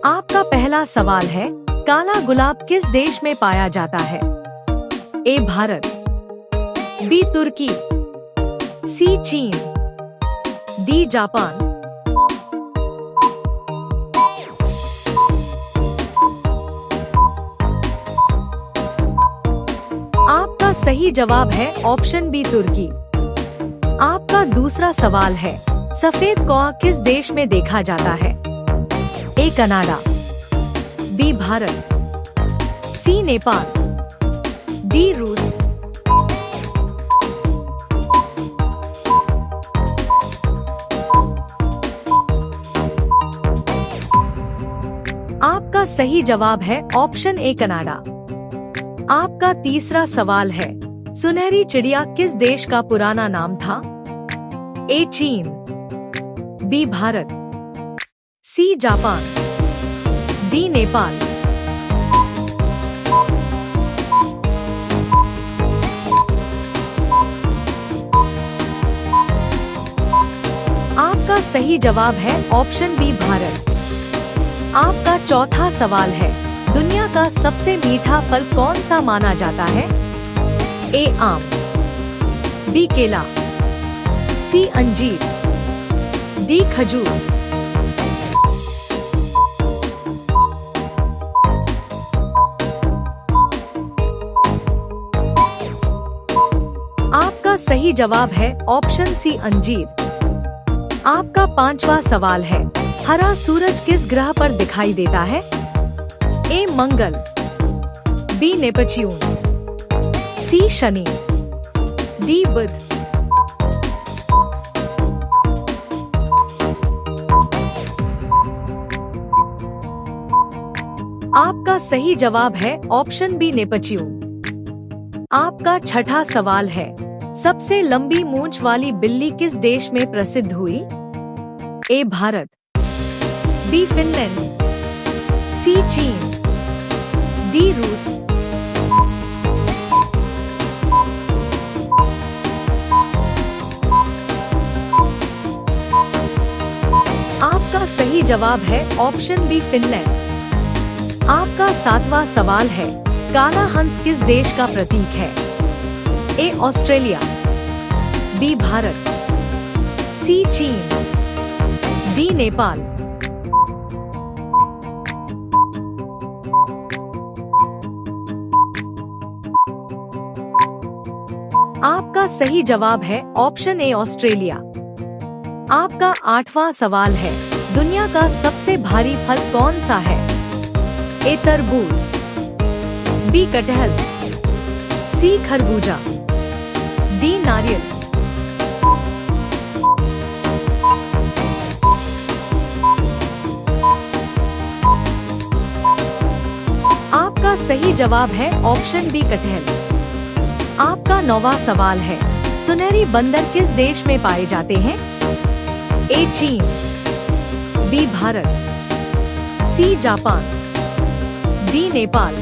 आपका पहला सवाल है, काला गुलाब किस देश में पाया जाता है? ए भारत, बी तुर्की, सी चीन, डी जापान। आपका सही जवाब है ऑप्शन बी तुर्की। आपका दूसरा सवाल है, सफेद कौआ किस देश में देखा जाता है? A Canada, B Bharat, C Nepal, D रूस। आपका सही जवाब है ऑप्शन ए कनाडा। आपका तीसरा सवाल है, सुनहरी चिड़िया किस देश का पुराना नाम था? ए चीन, B Bharat, C Japan, D Nepal. आपका सही जवाब है ऑप्शन बी भारत। आपका चौथा सवाल है, दुनिया का सबसे मीठा फल कौन सा माना जाता है? ए आम, बी केला, सी अंजीर, डी खजूर। आपका सही जवाब है ऑप्शन सी अंजीर। आपका पांचवा सवाल है, हरा सूरज किस ग्रह पर दिखाई देता है? ए मंगल, बी नेपच्यून, सी शनि, डी बुध। आपका सही जवाब है ऑप्शन बी नेपच्यून। आपका छठा सवाल है, सबसे लंबी मूंछ वाली बिल्ली किस देश में प्रसिद्ध हुई? ए भारत, बी फिनलैंड, सी चीन, डी रूस। आपका सही जवाब है ऑप्शन बी फिनलैंड। आपका सातवां सवाल है, काला हंस किस देश का प्रतीक है? ए ऑस्ट्रेलिया, बी भारत, सी चीन, डी नेपाल। आपका सही जवाब है ऑप्शन ए ऑस्ट्रेलिया। आपका आठवां सवाल है, दुनिया का सबसे भारी फल कौन सा है? ए तरबूज, बी कटहल, सी खरबूजा, डी नारियल। आपका सही जवाब है ऑप्शन बी कटहल। आपका नौवां सवाल है, सुनहरी बंदर किस देश में पाए जाते हैं? ए चीन, B Bharat, C Japan, D Nepal.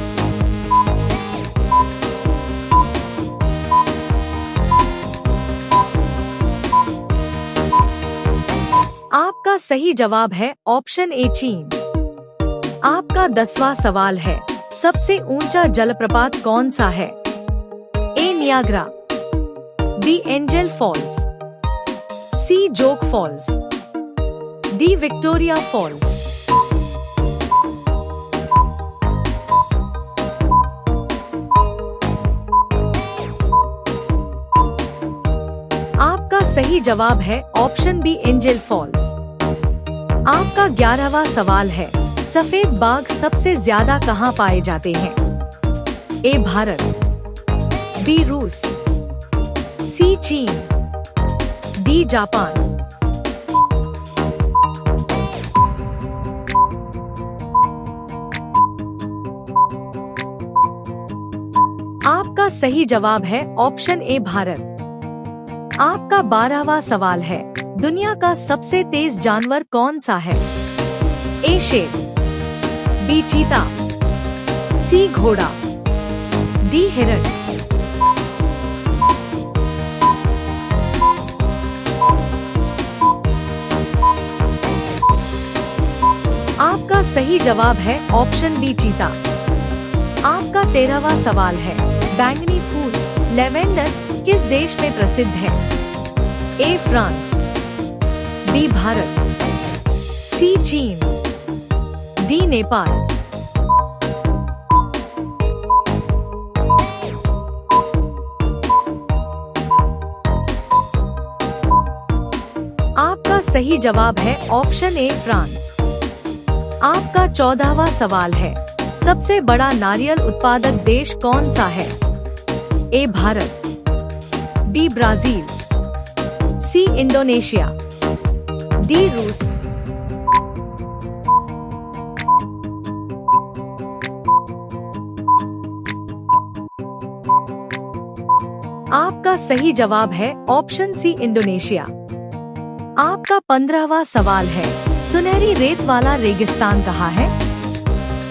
आपका सही जवाब है ऑप्शन ए चीन। आपका 10वां सवाल है, सबसे ऊंचा जलप्रपात कौन सा है? ए नियाग्रा, बी एंजल फॉल्स, सी जोग फॉल्स, डी विक्टोरिया फॉल्स। आपका सही जवाब है ऑप्शन बी एंजल फॉल्स। आपका 11वां सवाल है, सफेद बाघ सबसे ज्यादा कहाँ पाए जाते हैं? ए भारत, बी रूस, सी चीन, डी जापान। आपका सही जवाब है ऑप्शन ए भारत। आपका 12वां सवाल है, दुनिया का सबसे तेज जानवर कौन सा है? ए शेर, बी चीता, सी घोड़ा, डी हिरण। आपका आपका सही जवाब है ऑप्शन बी चीता। आपका 13वां सवाल है, बैंगनी फूल लेवेंडर किस देश में प्रसिद्ध है? ए फ्रांस, बी भारत, सी चीन, डी नेपाल। आपका सही जवाब है ऑप्शन ए फ्रांस। आपका 14वां सवाल है, सबसे बड़ा नारियल उत्पादक देश कौन सा है? A Bharat, B Brazil, C Indonesia, D रूस। आपका सही जवाब है ऑप्शन सी इंडोनेशिया। आपका 15वां सवाल है, सुनहरी रेत वाला रेगिस्तान कहाँ है?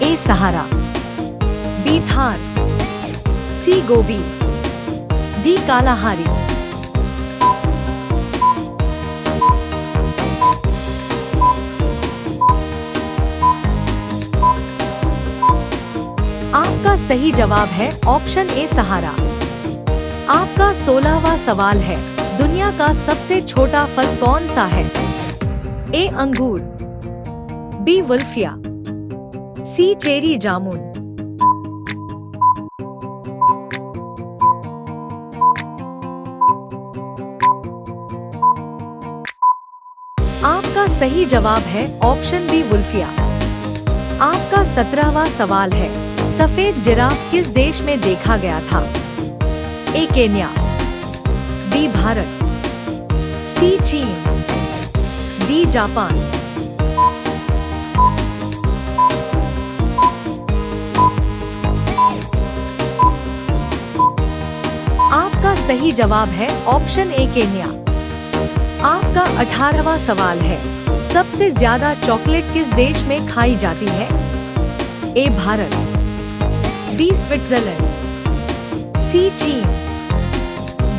ए सहारा, बी थार, सी गोबी, डी कालाहारी। आपका सही जवाब है ऑप्शन ए सहारा। आपका 16वां सवाल है, दुनिया का सबसे छोटा फल कौन सा है? ए अंगूर, बी वुल्फिया, सी चेरी जामुन। आपका सही जवाब है ऑप्शन बी वुल्फिया। आपका 17वां सवाल है, सफेद जिराफ किस देश में देखा गया था? ए केन्या, बी भारत, सी चीन, डी जापान। आपका सही जवाब है ऑप्शन ए केन्या। आपका 18वां सवाल है, सबसे ज्यादा चॉकलेट किस देश में खाई जाती है? ए भारत, बी स्विट्जरलैंड, सी चीन,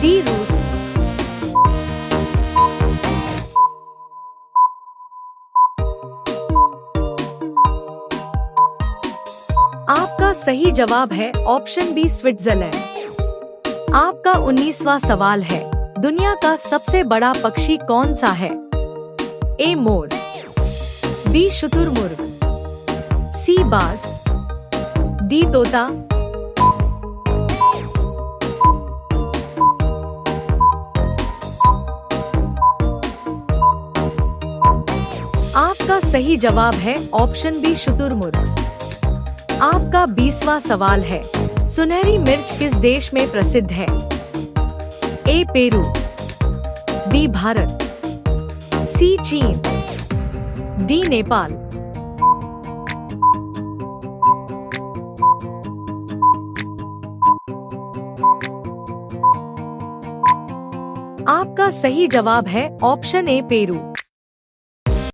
डी रूस। आपका सही जवाब है ऑप्शन बी स्विट्जरलैंड। आपका 19वां सवाल है, दुनिया का सबसे बड़ा पक्षी कौन सा है? ए मोर, बी शुतुरमुर्ग, सी बाज, डी तोता। आपका सही जवाब है ऑप्शन बी शुतुरमुर्ग। आपका 20वां सवाल है, सुनहरी मिर्च किस देश में प्रसिद्ध है? ए पेरू, बी भारत, सी चीन, डी नेपाल। आपका सही जवाब है ऑप्शन ए पेरू।